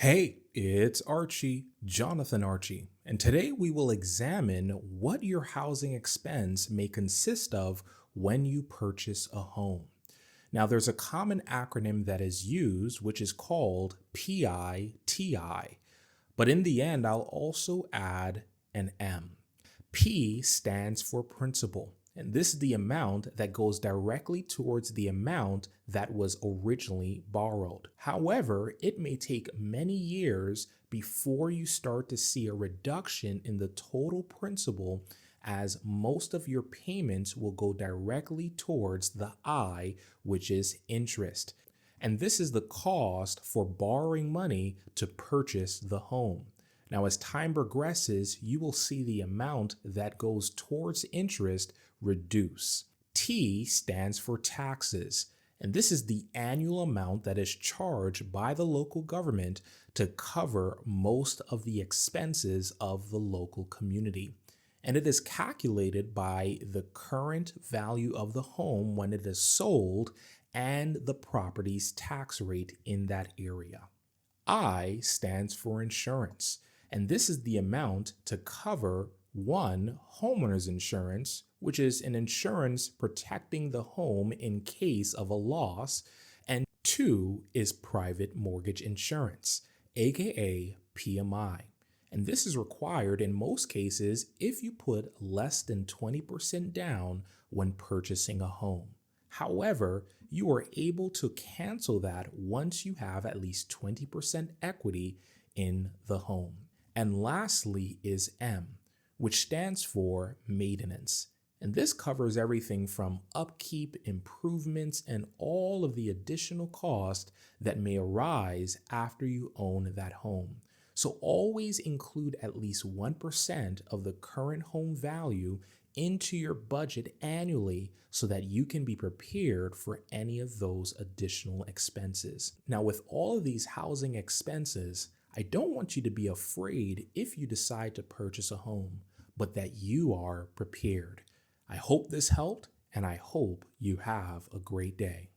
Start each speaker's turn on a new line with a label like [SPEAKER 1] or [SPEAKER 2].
[SPEAKER 1] Hey, it's Archie, Jonathan Archie, and today we will examine what your housing expense may consist of when you purchase a home. Now, there's a common acronym that is used, which is called PITI, but in the end, I'll also add an M. P stands for principal, and this is the amount that goes directly towards the amount that was originally borrowed. However, it may take many years before you start to see a reduction in the total principal, as most of your payments will go directly towards the I, which is interest. And this is the cost for borrowing money to purchase the home. Now, as time progresses, you will see the amount that goes towards interest reduce. T stands for taxes, and this is the annual amount that is charged by the local government to cover most of the expenses of the local community. And it is calculated by the current value of the home when it is sold and the property's tax rate in that area. I stands for insurance, and this is the amount to cover one, homeowner's insurance, which is an insurance protecting the home in case of a loss, and two is private mortgage insurance, aka PMI. And this is required in most cases if you put less than 20% down when purchasing a home. However, you are able to cancel that once you have at least 20% equity in the home. And lastly is M, which stands for maintenance. And this covers everything from upkeep, improvements, and all of the additional costs that may arise after you own that home. So always include at least 1% of the current home value into your budget annually so that you can be prepared for any of those additional expenses. Now, with all of these housing expenses, I don't want you to be afraid if you decide to purchase a home, but that you are prepared. I hope this helped, and I hope you have a great day.